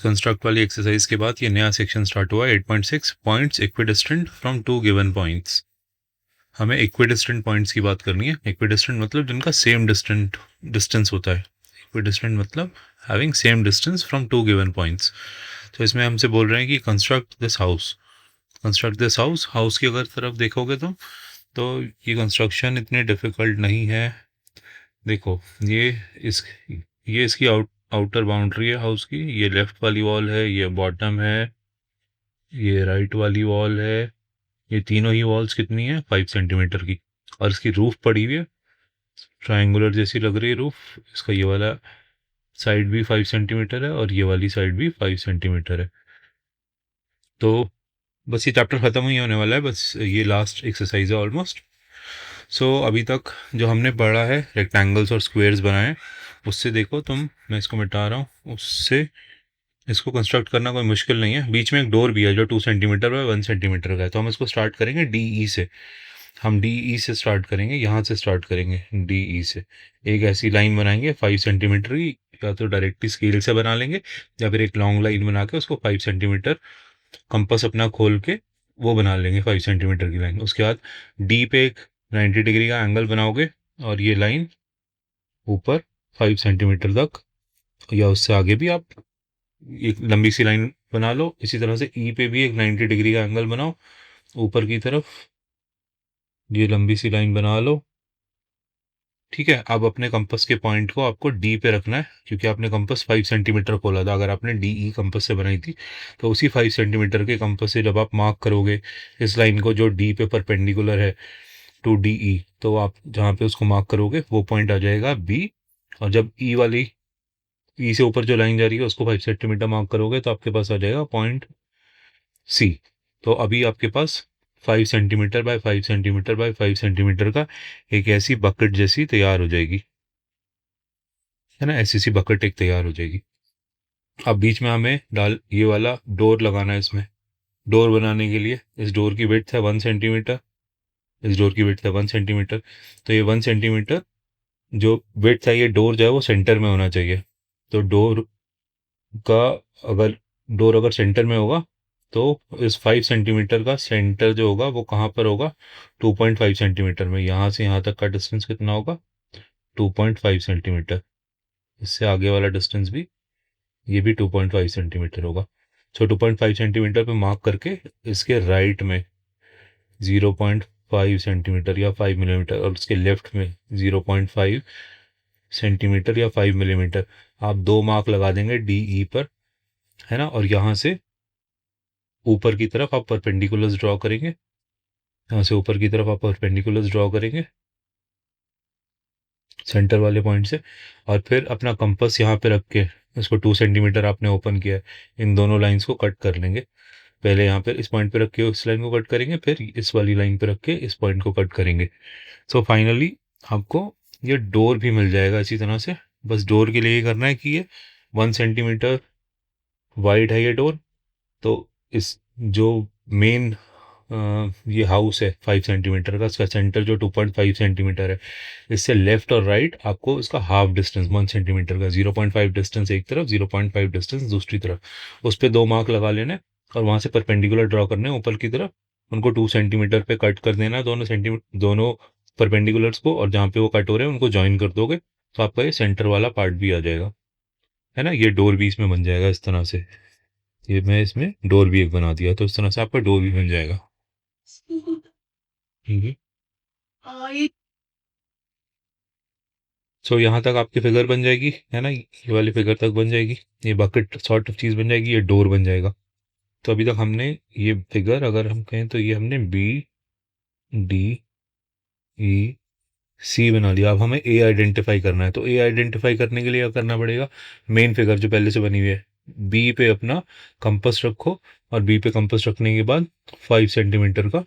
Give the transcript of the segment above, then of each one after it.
Construct वाली exercise के बाद ये नया सेक्शन स्टार्ट हुआ 8.6 points equidistant from two given points. हमें इक्विडिस्टेंट पॉइंट्स की बात करनी है। इक्विडिस्टेंट मतलब जिनका सेम डिस्टेंस होता है। इक्विडिस्टेंट मतलब having same distance from two given points. तो इसमें हमसे बोल रहे हैं कि construct this house. Construct this house, house की अगर तरफ देखोगे तो ये कंस्ट्रक्शन इतनी डिफ़िकल्ट नहीं है। देखो ये इसकी आउटर बाउंड्री है हाउस की। ये लेफ्ट वाली वॉल है, ये बॉटम है, ये राइट वाली वॉल है। ये तीनों ही वॉल्स कितनी है 5 सेंटीमीटर की। और इसकी रूफ पड़ी हुई है, ट्रायंगुलर जैसी लग रही है रूफ। इसका ये वाला साइड भी 5 सेंटीमीटर है और ये वाली साइड भी 5 सेंटीमीटर है। तो बस ये चैप्टर ख़त्म ही होने वाला है, बस ये लास्ट एक्सरसाइज है ऑलमोस्ट। सो अभी तक जो हमने पढ़ा है रेक्टेंगल्स और स्क्वेयर्स बनाए, उससे देखो तुम, मैं इसको मिटा रहा हूँ, उससे इसको कंस्ट्रक्ट करना कोई मुश्किल नहीं है। बीच में एक डोर भी है जो 2 सेंटीमीटर बाय 1 सेंटीमीटर का है। तो हम इसको स्टार्ट करेंगे DE से। हम DE से स्टार्ट करेंगे, यहाँ से स्टार्ट करेंगे DE से। एक ऐसी लाइन बनाएंगे 5 सेंटीमीटर की, या तो डायरेक्टली स्केल से बना लेंगे या फिर एक लॉन्ग लाइन बना के उसको 5 सेंटीमीटर कंपास अपना खोल के वो बना लेंगे 5 सेंटीमीटर की लाइन। उसके बाद डी पे एक 90 डिग्री का एंगल बनाओगे और ये लाइन ऊपर 5 सेंटीमीटर तक या उससे आगे भी आप एक लंबी सी लाइन बना लो। इसी तरह से ई पे भी एक 90 डिग्री का एंगल बनाओ ऊपर की तरफ, ये लंबी सी लाइन बना लो। ठीक है, अब अपने कंपास के पॉइंट को आपको डी पे रखना है, क्योंकि आपने कंपास 5 सेंटीमीटर खोला था। अगर आपने DE कंपास से बनाई थी तो उसी 5 सेंटीमीटर के कंपास से जब आप मार्क करोगे इस लाइन को जो डी पे परपेंडिकुलर है टू DE, तो आप जहाँ पे उसको मार्क करोगे वो पॉइंट आ जाएगा B। और जब ई से ऊपर जो लाइन जा रही है उसको 5 सेंटीमीटर मार्क करोगे तो आपके पास आ जाएगा पॉइंट C। तो अभी आपके पास 5 centimetre bye 5 centimetre bye 5 centimetre का एक ऐसी बकेट जैसी तैयार हो जाएगी, है ना। ऐसी सी बकेट एक तैयार हो जाएगी। अब बीच में हमें ये वाला डोर लगाना है। इसमें डोर बनाने के लिए इस डोर की विड्थ है 1 सेंटीमीटर, इस डोर की विड्थ है 1 सेंटीमीटर। तो ये 1 सेंटीमीटर जो विड्थ है, ये डोर जो है वो सेंटर में होना चाहिए। तो का डोर अगर सेंटर में होगा तो इस 5 सेंटीमीटर का सेंटर जो होगा वो कहाँ पर होगा, 2.5 सेंटीमीटर में। यहाँ से यहाँ तक का डिस्टेंस कितना होगा, 2.5 सेंटीमीटर। इससे आगे वाला डिस्टेंस भी, ये भी 2.5 सेंटीमीटर होगा। सो 2.5 सेंटीमीटर पे मार्क करके इसके राइट में 0.5 सेंटीमीटर या 5 मिलीमीटर और उसके लेफ्ट में 0.5 सेंटीमीटर या 5 मिलीमीटर आप दो मार्क लगा देंगे DE पर, है ना। और यहाँ से ऊपर की तरफ आप परपेंडिकुलर्स ड्रॉ करेंगे, यहाँ से ऊपर की तरफ आप परपेंडिकुलर्स ड्रॉ करेंगे सेंटर वाले पॉइंट से। और फिर अपना कंपास यहाँ पे रख के इसको 2 सेंटीमीटर आपने ओपन किया है, इन दोनों लाइंस को कट कर लेंगे। पहले यहाँ पे इस पॉइंट पे रख के इस लाइन को कट करेंगे, फिर इस वाली लाइन पे रख के इस पॉइंट को कट करेंगे। सो फाइनली आपको ये डोर भी मिल जाएगा इसी तरह से। बस डोर के लिए ये करना है कि ये 1 सेंटीमीटर वाइड है ये डोर। तो इस जो मेन ये हाउस है 5 सेंटीमीटर का, इसका सेंटर जो 2.5 सेंटीमीटर है, इससे लेफ्ट और राइट आपको इसका हाफ डिस्टेंस 1 सेंटीमीटर का, 0.5 डिस्टेंस एक तरफ, 0.5 डिस्टेंस दूसरी तरफ, उस पर दो मार्क लगा लेने और वहाँ से परपेंडिकुलर ड्रॉ करने ऊपर की तरफ। उनको 2 सेंटीमीटर पे कट कर देना दोनों परपेंडिकुलर्स को, और जहाँ पे वो कट हो रहे हैं उनको ज्वाइन कर दोगे तो आपका ये सेंटर वाला पार्ट भी आ जाएगा, है ना। ये डोर भी इसमें बन जाएगा इस तरह से। ये मैं इसमें डोर भी एक बना दिया, तो इस तरह से आपका डोर भी बन जाएगा। ठीक है। सो यहाँ तक आपकी फिगर बन जाएगी, है ना। ये वाली फिगर तक बन जाएगी, ये बकेट सॉर्ट ऑफ चीज़ बन जाएगी, ये डोर बन जाएगा। तो अभी तक हमने ये फिगर अगर हम कहें तो ये हमने BDEC बना लिया। अब हमें A आइडेंटिफाई करना है। तो A आइडेंटिफाई करने के लिए क्या करना पड़ेगा, मेन फिगर जो पहले से बनी हुई है, B पे अपना कंपास रखो और B पे कंपास रखने के बाद 5 सेंटीमीटर का,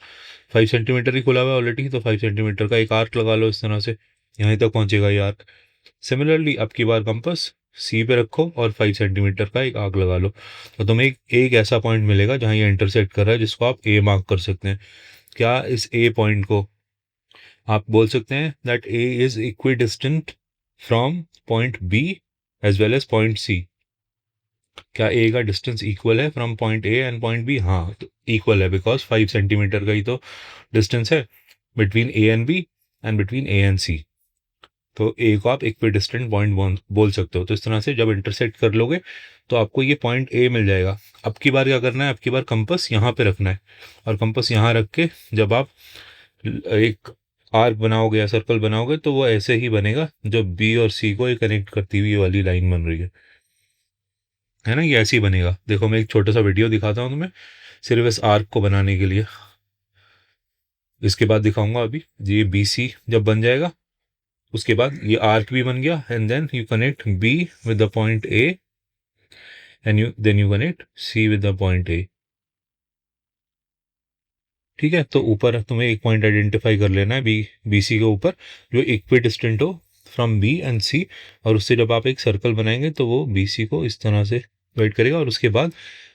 5 सेंटीमीटर ही खुला हुआ है ऑलरेडी, तो 5 सेंटीमीटर का एक आर्क लगा लो इस तरह से, यहीं तक पहुंचेगा ये आर्क। सिमिलरली अब की बार कंपास C पे रखो और 5 सेंटीमीटर का एक आर्क लगा लो, तो तुम्हें एक ऐसा पॉइंट मिलेगा जहां ये इंटरसेक्ट कर रहा है, जिसको आप A मार्क कर सकते हैं। क्या इस A पॉइंट को आप बोल सकते हैं that A is equidistant from point B as well as point C। क्या ए का डिस्टेंस इक्वल है from point A and point B? हाँ, तो इक्वल है बिकॉज 5 सेंटीमीटर का ही तो डिस्टेंस है between A and B and between A and C. तो ए को आप इक्विडिस्टेंट पॉइंट बोल सकते हो। तो इस तरह से जब इंटरसेक्ट कर लोगे तो आपको ये पॉइंट ए मिल जाएगा। अब की बार क्या करना है, अब की बार कंपास यहाँ पे रखना है, और कंपास यहाँ रख के जब आप एक आर्क बनाओगे या सर्कल बनाओगे तो वो ऐसे ही बनेगा जब बी और सी को एक कनेक्ट करती हुई वाली लाइन बन रही है ना, ये ऐसे ही बनेगा। देखो मैं एक छोटा सा वीडियो दिखाता हूँ तुम्हें सिर्फ इस आर्क को बनाने के लिए। इसके बाद दिखाऊंगा अभी ये बी सी जब बन जाएगा उसके बाद ये आर्क भी बन गया, and then you connect B with the point A and you connect C with the point A. ठीक है, तो ऊपर तुम्हें एक पॉइंट आइडेंटिफाई कर लेना है बी सी के ऊपर जो इक्वी डिस्टेंट हो फ्रॉम बी एंड सी, और उससे जब आप एक सर्कल बनाएंगे तो वो बी सी को इस तरह से वेट करेगा, और उसके बाद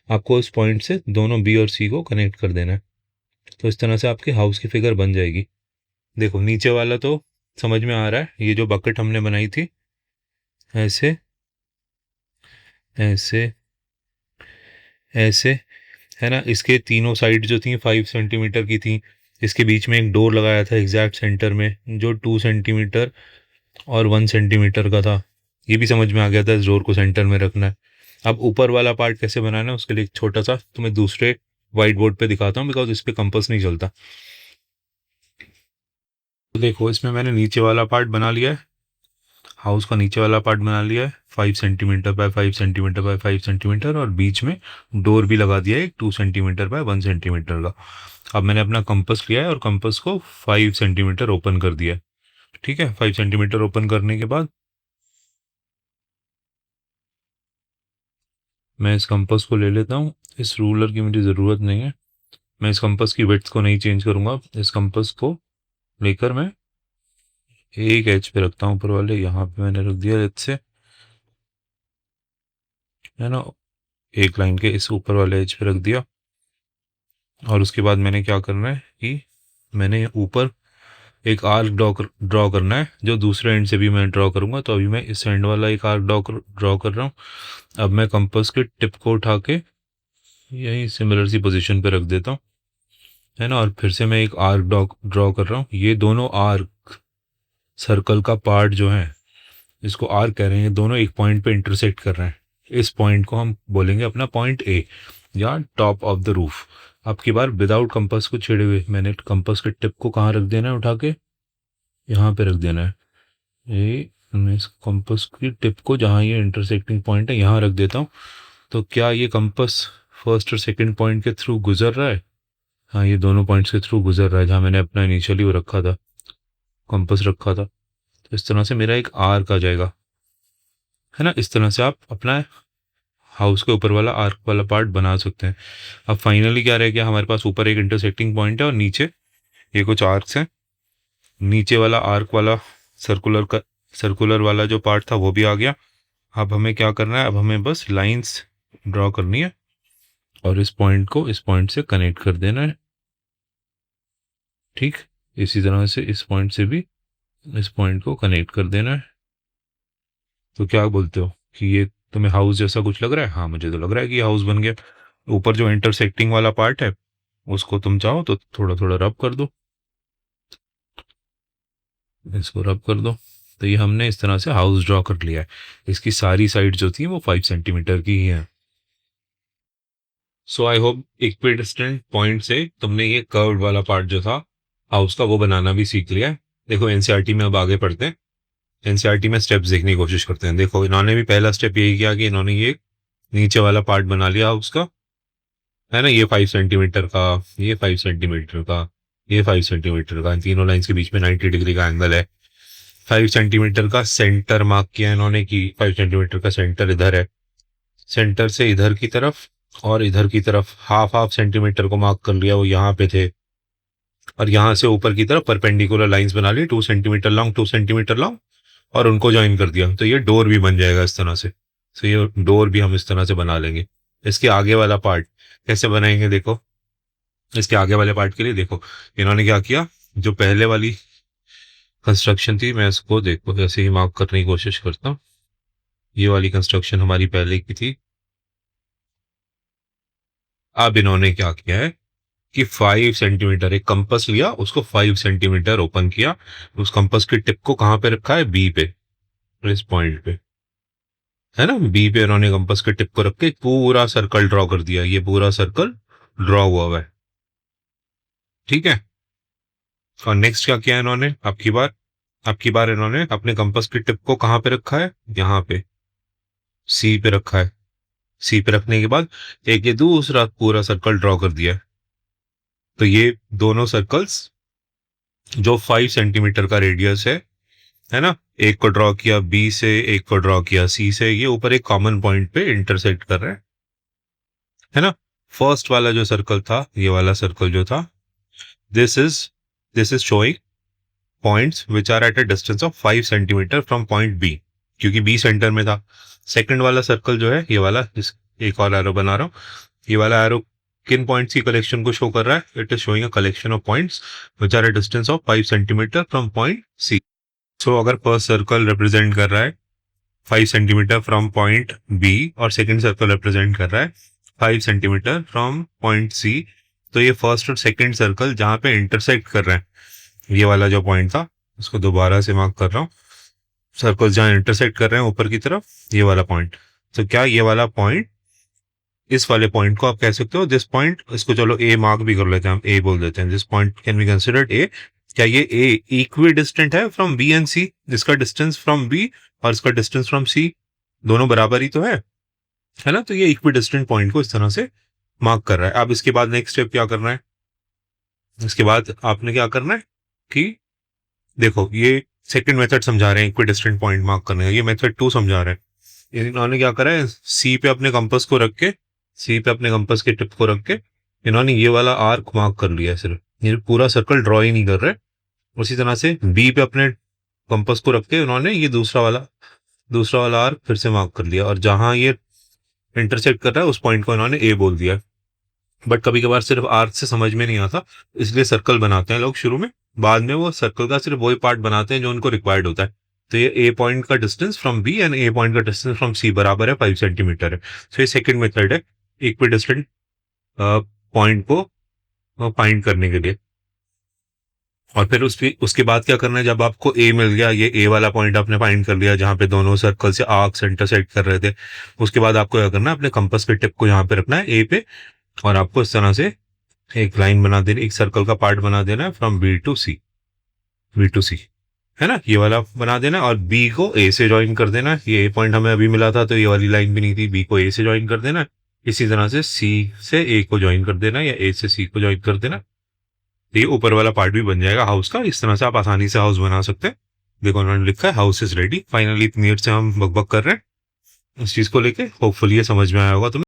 आपको उस पॉइंट से दोनों बी और सी को कनेक्ट कर देना है। तो इस तरह से आपके हाउस की फिगर बन जाएगी। देखो नीचे वाला तो समझ में आ रहा है, ये जो बकेट हमने बनाई थी ऐसे ऐसे ऐसे, है ना, इसके तीनों साइड जो थी 5 सेंटीमीटर की थी। इसके बीच में एक डोर लगाया था एग्जैक्ट सेंटर में जो 2 सेंटीमीटर और 1 सेंटीमीटर का था। ये भी समझ में आ गया था इस डोर को सेंटर में रखना है। अब ऊपर वाला पार्ट कैसे बनाना है उसके लिए एक छोटा सा तुम्हें दूसरे व्हाइट बोर्ड पे दिखाता हूँ बिकॉज इस पे कंपास नहीं चलता। तो देखो इसमें मैंने नीचे वाला पार्ट बना लिया है, हाउस का नीचे वाला पार्ट बना लिया है 5 centimetre bye 5 centimetre bye 5 centimetre, और बीच में डोर भी लगा दिया है 2 सेंटीमीटर बाय 1 सेंटीमीटर का। अब मैंने अपना कंपास लिया है और कंपास को 5 सेंटीमीटर ओपन कर दिया है। ठीक है, 5 सेंटीमीटर ओपन करने के बाद मैं इस कंपास को ले लेता हूँ। इस रूलर की मुझे ज़रूरत नहीं है, मैं इस कंपास की विड्थ को नहीं चेंज करूँगा। इस कंपास को लेकर मैं एक एज पे रखता हूँ, ऊपर वाले यहाँ पे मैंने रख दिया एज से, है ना, एक लाइन के इस ऊपर वाले एज पे रख दिया। और उसके बाद मैंने क्या करना है कि मैंने ऊपर एक आर्क ड्रॉ करना है जो दूसरे एंड से भी मैं ड्रॉ करूँगा। तो अभी मैं इस एंड वाला एक आर्क ड्रॉ कर रहा हूँ। अब मैं कंपास के टिप को उठा के यही सिमिलर सी पोजीशन पे रख देता हूँ, है ना, और फिर से मैं एक आर्क ड्रॉ कर रहा हूँ। ये दोनों आर्क सर्कल का पार्ट जो है इसको आर्क कह रहे हैं, दोनों एक पॉइंट पे इंटरसेक्ट कर रहे हैं। इस पॉइंट को हम बोलेंगे अपना पॉइंट ए या टॉप ऑफ द रूफ। अब की बार विदाउट कंपास को छेड़े हुए मैंने कंपास के टिप को कहाँ रख देना है, उठा के यहाँ पे रख देना है। ये मैं इस कंपास की टिप को जहाँ ये इंटरसेक्टिंग पॉइंट है यहाँ रख देता हूँ। तो क्या ये कंपास फर्स्ट और सेकंड पॉइंट के थ्रू गुजर रहा है? हाँ, ये दोनों पॉइंट्स के थ्रू गुजर रहा है जहाँ मैंने अपना इनिशियली वो रखा था, कंपास रखा था। तो इस तरह से मेरा एक आर्क आ जाएगा, है ना। इस तरह से आप अपना हाउस के ऊपर वाला आर्क वाला पार्ट बना सकते हैं। अब फाइनली क्या रह गया, हमारे पास ऊपर एक इंटरसेक्टिंग पॉइंट है और नीचे ये कुछ आर्क्स हैं। नीचे वाला आर्क वाला सर्कुलर वाला जो पार्ट था वो भी आ गया। अब हमें क्या करना है, अब हमें बस लाइंस ड्रॉ करनी है और इस पॉइंट को इस पॉइंट से कनेक्ट कर देना है। ठीक, इसी तरह से इस पॉइंट से भी इस पॉइंट को कनेक्ट कर देना है। तो क्या बोलते हो कि ये तुम्हें हाउस जैसा कुछ लग रहा है? हाँ, मुझे तो लग रहा है कि ये हाउस बन गया। ऊपर जो इंटरसेक्टिंग वाला पार्ट है उसको तुम चाहो तो थोड़ा थोड़ा रब कर दो, इसको रब कर दो। तो ये हमने इस तरह से हाउस ड्रॉ कर लिया है। इसकी सारी साइड जो थी वो 5 सेंटीमीटर की ही है। सो आई होप इक्विडिस्टेंट पॉइंट से तुमने ये कर्व वाला पार्ट जो था हाउस का वो बनाना भी सीख लिया है। देखो एनसीईआरटी में अब आगे पढ़ते हैं। एनसीईआरटी में स्टेप्स देखने की कोशिश करते हैं। देखो इन्होंने भी पहला स्टेप यही किया कि इन्होंने ये नीचे वाला पार्ट बना लिया हाउस का, है ना, ये 5 सेंटीमीटर का, ये 5 सेंटीमीटर का, ये 5 सेंटीमीटर का, इन तीनों लाइंस के बीच में 90 डिग्री का एंगल है। 5 सेंटीमीटर का सेंटर मार्क किया इन्होंने कि 5 सेंटीमीटर का सेंटर इधर है। सेंटर से इधर की तरफ और इधर की तरफ हाफ हाफ सेंटीमीटर को मार्क कर लिया, वो यहाँ पे थे। और यहाँ से ऊपर की तरफ परपेंडिकुलर लाइंस बना ली 2 सेंटीमीटर लॉन्ग 2 सेंटीमीटर लॉन्ग, और उनको ज्वाइन कर दिया। तो ये डोर भी बन जाएगा इस तरह से। तो ये डोर भी हम इस तरह से बना लेंगे। इसके आगे वाला पार्ट कैसे बनाएंगे, देखो इसके आगे वाले पार्ट के लिए देखो इन्होंने क्या किया, जो पहले वाली कंस्ट्रक्शन थी मैं इसको देखो ऐसे ही मार्क करने की कोशिश करता हूँ। ये वाली कंस्ट्रक्शन हमारी पहले की थी, अब इन्होंने क्या किया है कि 5 सेंटीमीटर एक कंपास लिया, उसको 5 सेंटीमीटर ओपन किया, उस कंपास की टिप को कहाँ पे रखा है, बी पे, इस पॉइंट पे, है ना। बी पे इन्होंने कंपास के टिप को रख के पूरा सर्कल ड्रॉ कर दिया, ये पूरा सर्कल ड्रॉ हुआ है, ठीक है। और नेक्स्ट क्या किया इन्होंने, आपकी बार इन्होंने अपने कंपास की टिप को कहाँ पे रखा है, यहाँ पे सी पे रखा है। सी पे रखने के बाद एक ये दूसरा पूरा सर्कल ड्रॉ कर दिया है। तो ये दोनों सर्कल्स जो 5 सेंटीमीटर का रेडियस है ना, एक को ड्रॉ किया बी से, एक को ड्रॉ किया सी से, ये ऊपर एक कॉमन पॉइंट पे इंटरसेक्ट कर रहे हैं, है ना। फर्स्ट वाला जो सर्कल था, ये वाला सर्कल जो था, this is showing points which are at a distance of 5 centimetre from point B, क्योंकि बी सेंटर में था। सेकंड वाला सर्कल जो है, ये वाला, एक और एरो बना रहा हूँ, ये वाला एरो किन पॉइंट्स की कलेक्शन को शो कर रहा है, it is showing a collection of points which are a distance of 5 centimetre from point C. So अगर फर्स्ट सर्कल रिप्रेजेंट कर रहा है 5 सेंटीमीटर फ्रॉम पॉइंट बी और सेकंड सर्कल रिप्रेजेंट कर रहा है 5 सेंटीमीटर फ्रॉम पॉइंट सी, तो ये फर्स्ट और सेकंड सर्कल जहां पे इंटरसेक्ट कर रहे हैं, ये वाला जो पॉइंट था उसको दोबारा से मार्क कर रहा हूँ, सर्कल जहां इंटरसेक्ट कर रहे हैं ऊपर की तरफ, ये वाला पॉइंट। तो क्या ये वाला पॉइंट, इस वाले पॉइंट को आप कह सकते हो दिस पॉइंट, इसको चलो ए मार्क भी कर लेते हैं, हम ए बोल देते हैं, this point can be considered a. क्या ये ए इक्वी डिस्टेंट है फ्रॉम बी एंड सी, इसका डिस्टेंस फ्रॉम बी और इसका डिस्टेंस फ्रॉम सी दोनों बराबर ही तो है ना। तो ये इक्वी डिस्टेंट पॉइंट को इस तरह से मार्क कर रहा है। अब इसके बाद नेक्स्ट स्टेप क्या करना है, इसके बाद आपने क्या करना है कि देखो, ये सेकंड मेथड समझा रहे हैं इक्वी डिस्टेंट पॉइंट मार्क करने का, ये मेथड 2 समझा रहे हैं। इन्होंने क्या करा है, सी पे अपने कंपास को रख के, सी पे अपने कंपास के टिप को रख के इन्होंने ये वाला आर्क मार्क कर लिया है, सिर्फ ये पूरा सर्कल ड्रॉ ही नहीं कर रहे। उसी तरह से बी पे अपने कंपास को रख के उन्होंने ये दूसरा वाला आर्क फिर से मार्क कर लिया, और जहां ये इंटरसेक्ट कर रहा है उस पॉइंट को इन्होंने ए बोल दिया। बट कभी कभार सिर्फ आर्क से समझ में नहीं आता, इसलिए सर्कल बनाते हैं लोग शुरू में, बाद में वो सर्कल का सिर्फ वही पार्ट बनाते हैं जो उनको रिक्वायर्ड होता है। तो ये ए पॉइंट का distance from B and A point का डिस्टेंस फ्रॉम सी बराबर है 5 सेंटीमीटर है। सो ये सेकंड मेथड है इक्वी डिस्टेंट पॉइंट को फाइंड करने के लिए। और फिर उसके बाद क्या करना है, जब आपको ए मिल गया, ये ए वाला पॉइंट आपने फाइंड कर लिया जहां पे दोनों सर्कल से आर्क्स इंटरसेक्ट कर रहे थे, उसके बाद आपको क्या करना है, अपने कंपास के टिप को यहाँ पे रखना है ए पे, और आपको इस तरह से एक लाइन बना देनी, एक सर्कल का पार्ट बना देना है फ्रॉम बी टू सी, है ना, ये वाला बना देना, और बी को ए से ज्वाइन कर देना। ये ए पॉइंट हमें अभी मिला था तो ये वाली लाइन भी नहीं थी, बी को ए से ज्वाइन कर देना, इसी तरह से सी से ए को ज्वाइन कर देना या ए से सी को ज्वाइन कर देना। ये ऊपर वाला पार्ट भी बन जाएगा हाउस का। इस तरह से आप आसानी से हाउस बना सकते हैं। देखो उन्होंने लिखा है हाउस इज रेडी। फाइनली इतनी देर से हम बकबक कर रहे हैं इस चीज को लेके, होपफुली ये समझ में आया होगा तुम्हें।